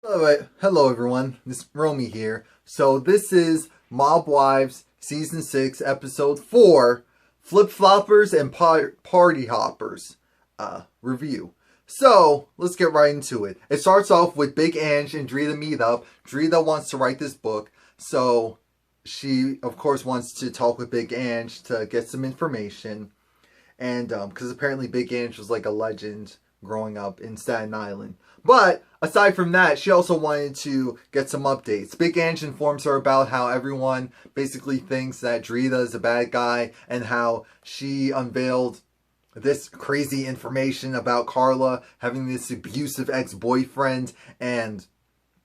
Alright, hello everyone, this is Romie here. So this is Mob Wives Season 6, Episode 4, Flip Floppers and Party Hoppers review. So, let's get right into it. It starts off with Big Ange and Drita meet up. Drita wants to write this book, so she, of course, wants to talk with Big Ange to get some information. And, because apparently Big Ange was like a legend growing up in Staten Island. But aside from that, she also wanted to get some updates. Big Ange informs her about how everyone basically thinks that Drita is a bad guy and how she unveiled this crazy information about Carla having this abusive ex-boyfriend and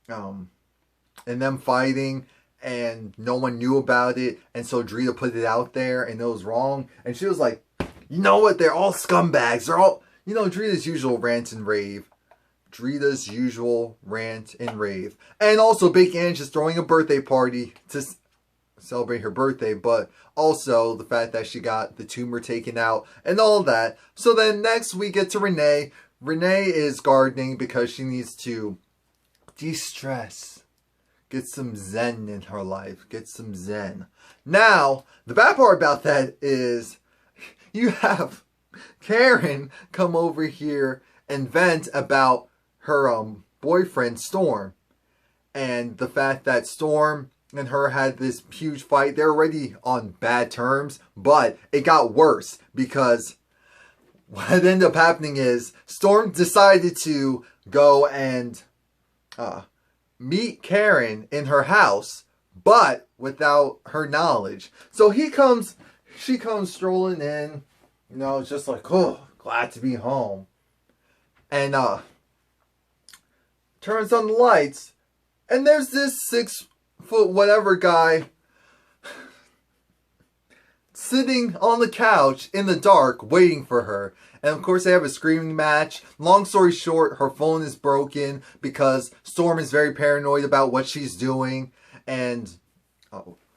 them fighting and no one knew about it, and so Drita put it out there and it was wrong. And she was like, you know what, they're all scumbags. They're all, Drita's usual rant and rave. Drita's usual rant and rave. And also Big Ange is throwing a birthday party to celebrate her birthday, but also the fact that she got the tumor taken out and all that. So then next we get to Renee. Renee is gardening because she needs to de-stress. Get some zen in her life. Get some zen. Now, the bad part about that is you have Karen come over here and vent about her boyfriend Storm, and the fact that Storm and her had this huge fight. They're already on bad terms, but it got worse because what ended up happening is Storm decided to go and meet Karen in her house, but without her knowledge. So she comes strolling in, just like, oh, glad to be home. And turns on the lights, and there's this 6-foot whatever guy sitting on the couch in the dark waiting for her. And of course they have a screaming match. Long story short, her phone is broken because Storm is very paranoid about what she's doing and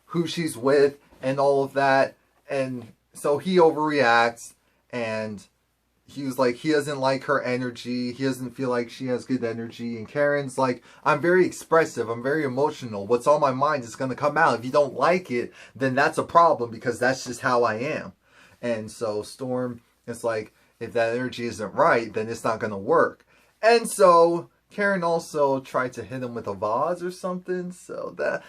who she's with and all of that. And so he overreacts, and he was like, he doesn't like her energy. He doesn't feel like she has good energy. And Karen's like, I'm very expressive. I'm very emotional. What's on my mind is going to come out. If you don't like it, then that's a problem because that's just how I am. And so Storm is like, if that energy isn't right, then it's not going to work. And so Karen also tried to hit him with a vase or something. So that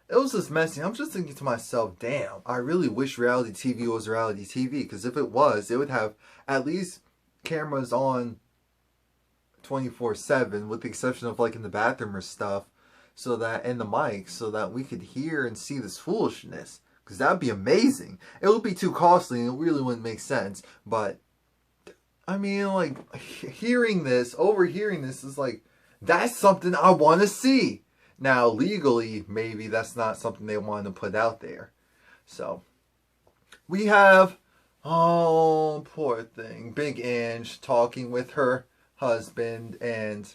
it was just messy. I'm just thinking to myself, damn, I really wish reality TV was reality TV. Because if it was, it would have at least cameras on 24/7, with the exception of like in the bathroom or stuff, so that, and the mics, so that we could hear and see this foolishness. Because that would be amazing. It would be too costly and it really wouldn't make sense. But I mean, like, overhearing this is like, that's something I want to see. Now, legally, maybe that's not something they want to put out there. So, we have, oh, poor thing, Big Ange talking with her husband, and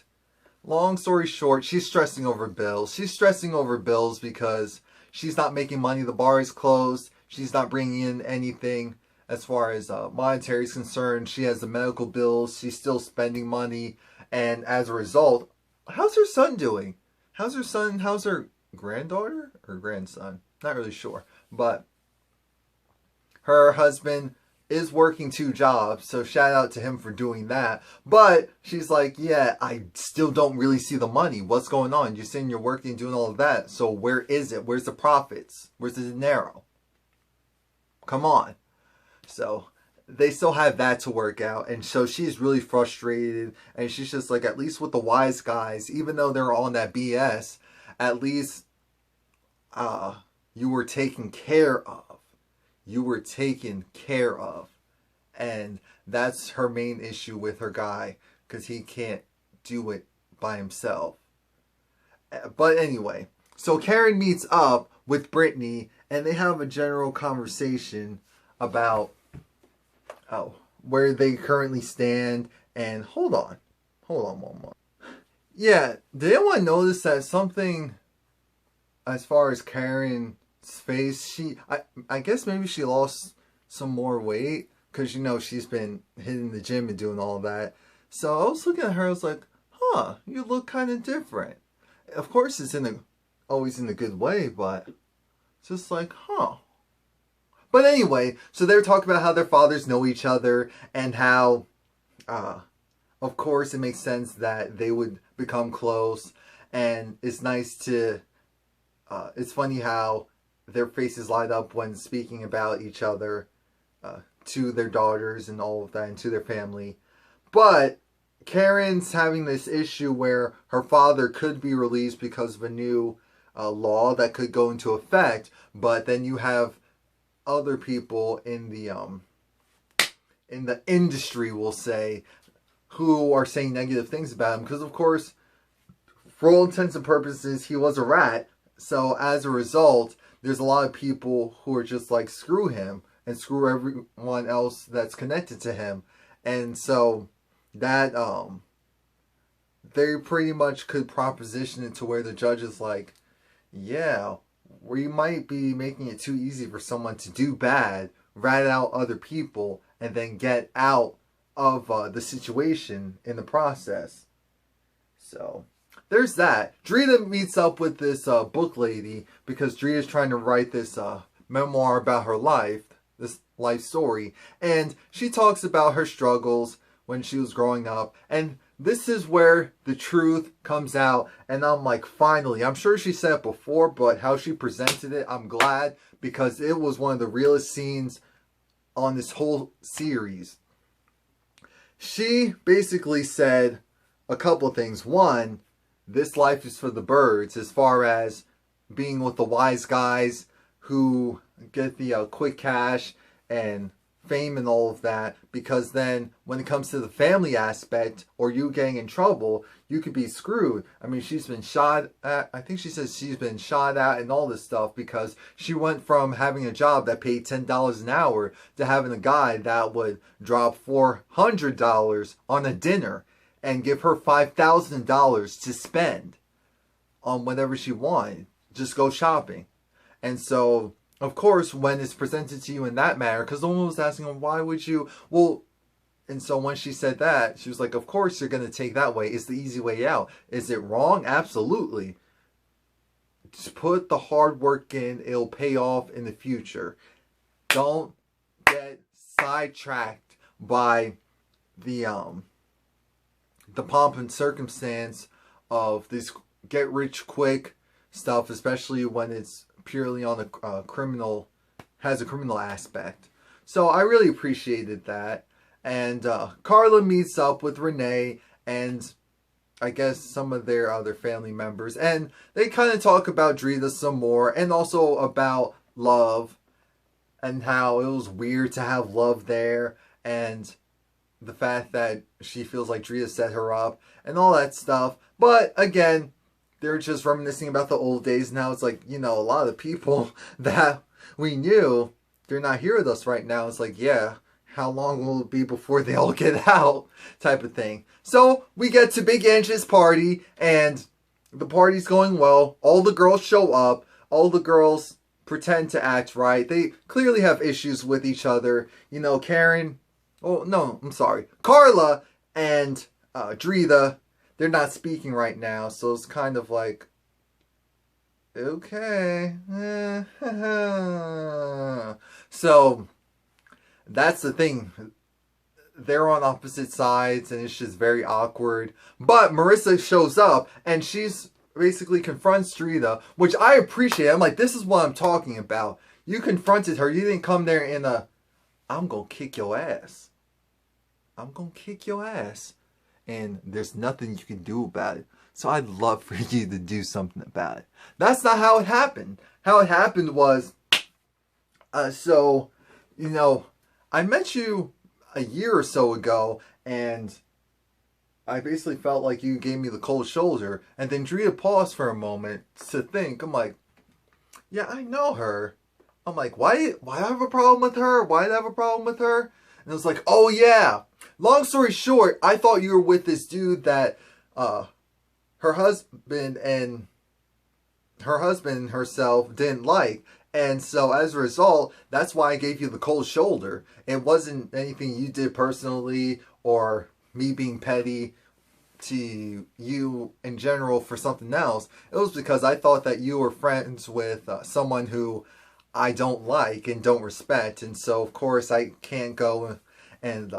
long story short, she's stressing over bills. She's stressing over bills because she's not making money. The bar is closed. She's not bringing in anything as far as monetary is concerned. She has the medical bills. She's still spending money, and as a result, how's her son doing? How's her son? How's her granddaughter or grandson? Not really sure. But her husband is working 2 jobs, so shout out to him for doing that. But she's like, yeah, I still don't really see the money. What's going on? You're saying you're working, doing all of that. So where is it? Where's the profits? Where's the dinero? Come on. So they still have that to work out, and so she's really frustrated, and she's just like, at least with the wise guys, even though they're on that BS, at least you were taken care of. You were taken care of. And that's her main issue with her guy, because he can't do it by himself. But anyway, so Karen meets up with Brittany, and they have a general conversation about where they currently stand. And hold on one more. Yeah, did anyone notice that something, as far as Karen's face, I guess maybe she lost some more weight, because she's been hitting the gym and doing all that. So I was looking at her, I was like, huh, you look kind of different. Of course, it's always in a good way, but it's just like, huh. But anyway, so they're talking about how their fathers know each other and how, of course, it makes sense that they would become close. And it's nice to, it's funny how their faces light up when speaking about each other to their daughters and all of that and to their family. But Karen's having this issue where her father could be released because of a new law that could go into effect. But then you have other people in the industry, we'll say, who are saying negative things about him. Because, of course, for all intents and purposes, he was a rat. So, as a result, there's a lot of people who are just like, screw him and screw everyone else that's connected to him. And so, that, they pretty much could proposition it to where the judge is like, yeah, we might be making it too easy for someone to do bad, rat out other people, and then get out of the situation in the process. So, there's that. Drita meets up with this book lady because Drita's trying to write this memoir about her life, this life story. And she talks about her struggles when she was growing up. And this is where the truth comes out. And I'm like, finally. I'm sure she said it before, but how she presented it, I'm glad. Because it was one of the realest scenes on this whole series. She basically said a couple of things. One, this life is for the birds as far as being with the wise guys who get the quick cash and fame and all of that. Because then when it comes to the family aspect or you getting in trouble, you could be screwed. I mean, she's been shot at. I think she says she's been shot at and all this stuff because she went from having a job that paid $10 an hour to having a guy that would drop $400 on a dinner and give her $5,000 to spend on whatever she wanted. Just go shopping. And so, of course, when it's presented to you in that manner, because the woman was asking her, why would you? Well, and so when she said that, she was like, of course you're going to take that way. It's the easy way out. Is it wrong? Absolutely. Just put the hard work in. It'll pay off in the future. Don't get sidetracked by the pomp and circumstance of this get rich quick stuff, especially when it's purely on a criminal, has a criminal aspect. So I really appreciated that. And Carla meets up with Renee and I guess some of their other family members. And they kind of talk about Drita some more. And also about love. And how it was weird to have love there. And the fact that she feels like Drita set her up. And all that stuff. But again, they're just reminiscing about the old days. Now it's like, you know, a lot of the people that we knew, they're not here with us right now. It's like, yeah, how long will it be before they all get out? Type of thing. So we get to Big Angie's party. And the party's going well. All the girls show up. All the girls pretend to act right. They clearly have issues with each other. You know, Karen... Oh, no, I'm sorry. Carla and Drita, they're not speaking right now. So it's kind of like, okay. So, that's the thing. They're on opposite sides and it's just very awkward. But Marissa shows up and she's basically confronts Drita, which I appreciate. I'm like, this is what I'm talking about. You confronted her. You didn't come there in a, I'm going to kick your ass. I'm going to kick your ass. And there's nothing you can do about it. So I'd love for you to do something about it. That's not how it happened. How it happened was, so, you know, I met you a year or so ago. And I basically felt like you gave me the cold shoulder. And then Drita paused for a moment to think. I'm like, yeah, I know her. I'm like, why do I have a problem with her? Why do I have a problem with her? And it was like, oh yeah. Long story short, I thought you were with this dude that her husband and herself didn't like. And so as a result, that's why I gave you the cold shoulder. It wasn't anything you did personally or me being petty. to you in general for something else, it was because I thought that you were friends with someone who I don't like and don't respect. And so, of course, I can't go and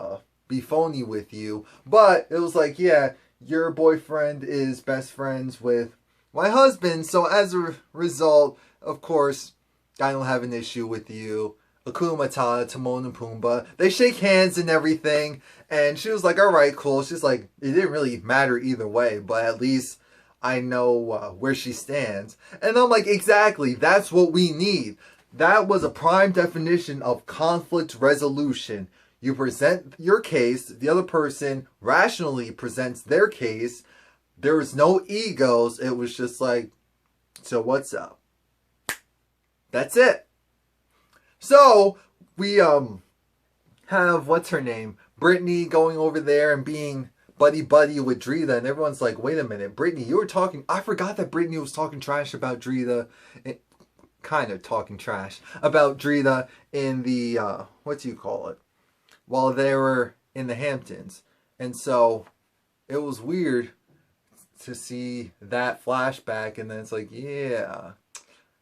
be phony with you. But it was like, yeah, your boyfriend is best friends with my husband. So as a result, of course, I don't have an issue with you. Akuna Matata, Timon and Pumbaa. They shake hands and everything. And she was like, alright, cool. She's like, it didn't really matter either way, but at least I know where she stands. And I'm like, exactly, that's what we need. That was a prime definition of conflict resolution. You present your case, the other person rationally presents their case. There was no egos. It was just like, so what's up? That's it. So, we have, what's her name? Brittany going over there and being buddy-buddy with Drita. And everyone's like, wait a minute, Brittany, you were talking... I forgot that Brittany was talking trash about Drita. Kind of talking trash about Drita in the, what do you call it? While they were in the Hamptons. And so, it was weird to see that flashback. And then it's like, yeah,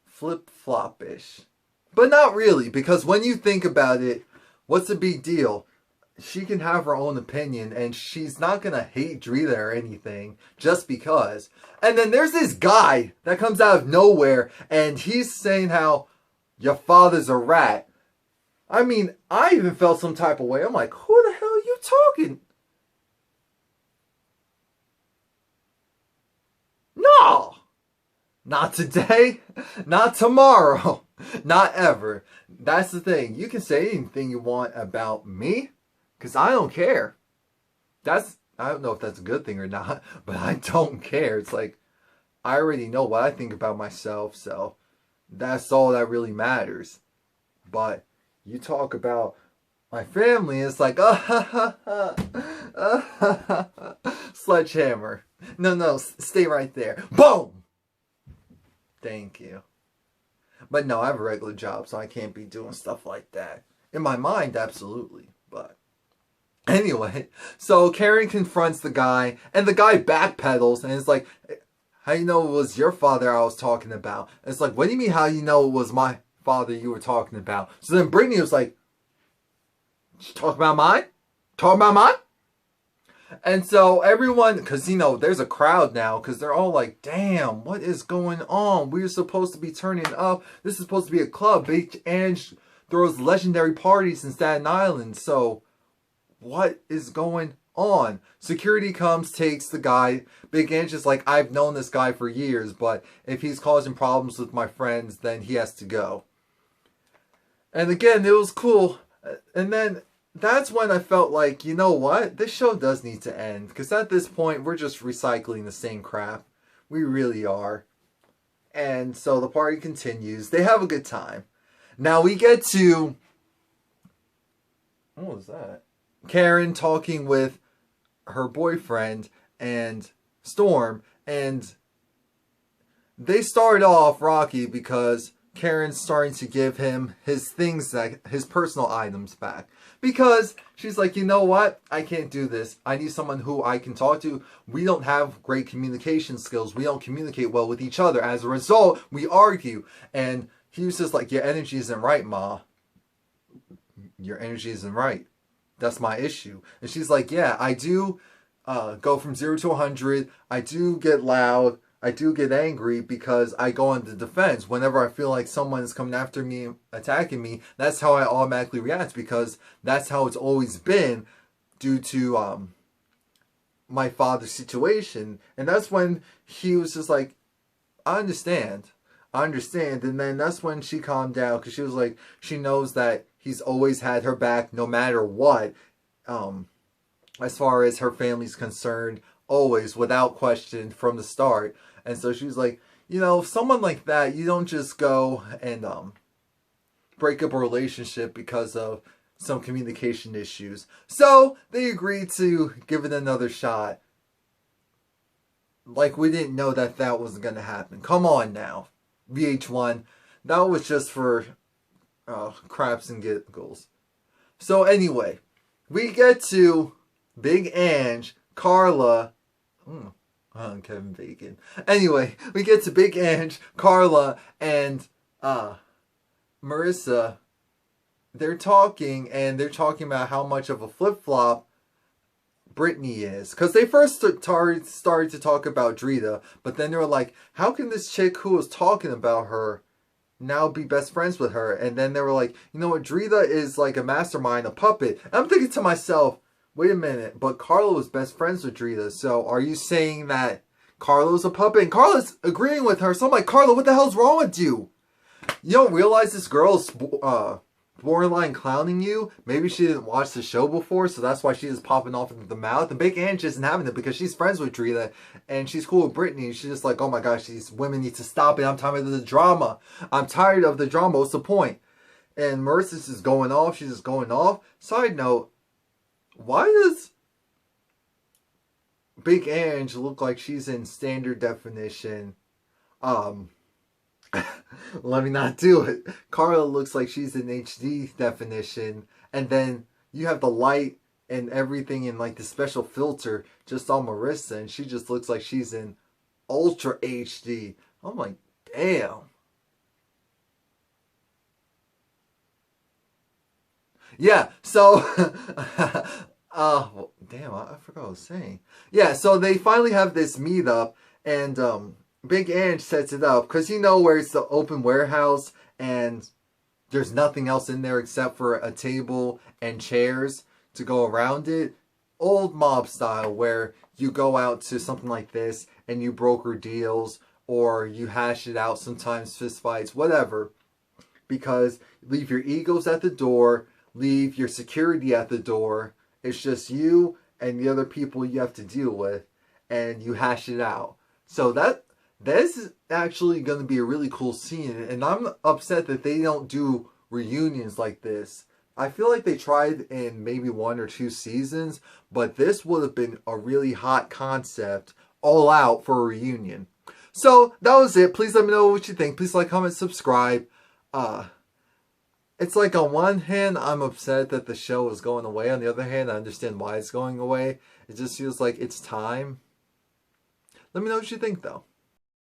flip-flop-ish. But not really, because when you think about it, what's the big deal? She can have her own opinion, and she's not going to hate Drita or anything just because. And then there's this guy that comes out of nowhere, and he's saying how your father's a rat. I mean, I even felt some type of way. I'm like, who the hell are you talking? No! Not today, not tomorrow, not ever. That's the thing. You can say anything you want about me, because I don't care. I don't know if that's a good thing or not, but I don't care. It's like, I already know what I think about myself, so that's all that really matters. But you talk about my family, it's like, sledgehammer. No, stay right there. Boom! Thank you. But no, I have a regular job, so I can't be doing stuff like that. In my mind, absolutely. But anyway, so Karen confronts the guy, and the guy backpedals, and it's like, how you know it was your father I was talking about? And it's like, what do you mean how you know it was my father you were talking about? So then Brittany was like, talk about mine? Talk about mine? And so everyone, because, you know, there's a crowd now, because they're all like, damn, what is going on? We're supposed to be turning up. This is supposed to be a club. Big Ange throws legendary parties in Staten Island. So what is going on? Security comes, takes the guy. Big Ange is like, I've known this guy for years, but if he's causing problems with my friends, then he has to go. And again, it was cool. And then that's when I felt like, you know what? This show does need to end. Because at this point, we're just recycling the same crap. We really are. And so the party continues. They have a good time. Now we get to... what was that? Karen talking with her boyfriend and Storm. And they start off rocky because Karen's starting to give him his things, his personal items back. Because she's like, you know what? I can't do this. I need someone who I can talk to. We don't have great communication skills. We don't communicate well with each other. As a result, we argue. And he was just like, your energy isn't right, Ma. Your energy isn't right. That's my issue. And she's like, yeah, I do go from 0 to 100. I do get loud. I do get angry because I go on the defense. Whenever I feel like someone is coming after me, attacking me, that's how I automatically react, because that's how it's always been due to my father's situation. And that's when he was just like, I understand. And then that's when she calmed down, because she was like, she knows that he's always had her back no matter what. As far as her family's concerned, always, without question, from the start. And so she was like, you know, someone like that, you don't just go and break up a relationship because of some communication issues. So they agreed to give it another shot. Like we didn't know that that wasn't going to happen. Come on now, VH1. That was just for craps and giggles. So anyway, we get to Big Ange, Carla, Mm. Kevin Bacon. Anyway, we get to Big Ange, Carla, and Marissa. They're talking, and they're talking about how much of a flip-flop Brittany is. Because they first started to talk about Drita, but then they were like, how can this chick who was talking about her now be best friends with her? And then they were like, you know what, Drita is like a mastermind, a puppet. And I'm thinking to myself, wait a minute, but Carla was best friends with Drita, so are you saying that Carla's a puppet? And Carla's agreeing with her, so I'm like, Carla, what the hell's wrong with you? You don't realize this girl's borderline clowning you? Maybe she didn't watch the show before, so that's why she's just popping off into the mouth. And Big Ange isn't having it because she's friends with Drita, and she's cool with Brittany. She's just like, oh my gosh, these women need to stop it. I'm tired of the drama. I'm tired of the drama. What's the point? And Marissa's just going off. She's just going off. Side note, why does Big Ange look like she's in standard definition? Let me not do it. Carla looks like she's in HD definition. And then you have the light and everything in like the special filter just on Marissa. And she just looks like she's in Ultra HD. I'm like, damn. Yeah, so well, damn, I forgot what I was saying. Yeah, so they finally have this meetup, and Big Ange sets it up because you know where it's the open warehouse and there's nothing else in there except for a table and chairs to go around it. Old mob style, where you go out to something like this and you broker deals or you hash it out, sometimes fist fights, whatever. Because leave your egos at the door, leave your security at the door. It's just you and the other people you have to deal with, and you hash it out. So this is actually going to be a really cool scene, and I'm upset that they don't do reunions like this. I feel like they tried in maybe 1 or 2 seasons, but this would have been a really hot concept all out for a reunion. So that was it. Please let me know what you think. Please like, comment, subscribe. It's like on one hand, I'm upset that the show is going away. On the other hand, I understand why it's going away. It just feels like it's time. Let me know what you think though.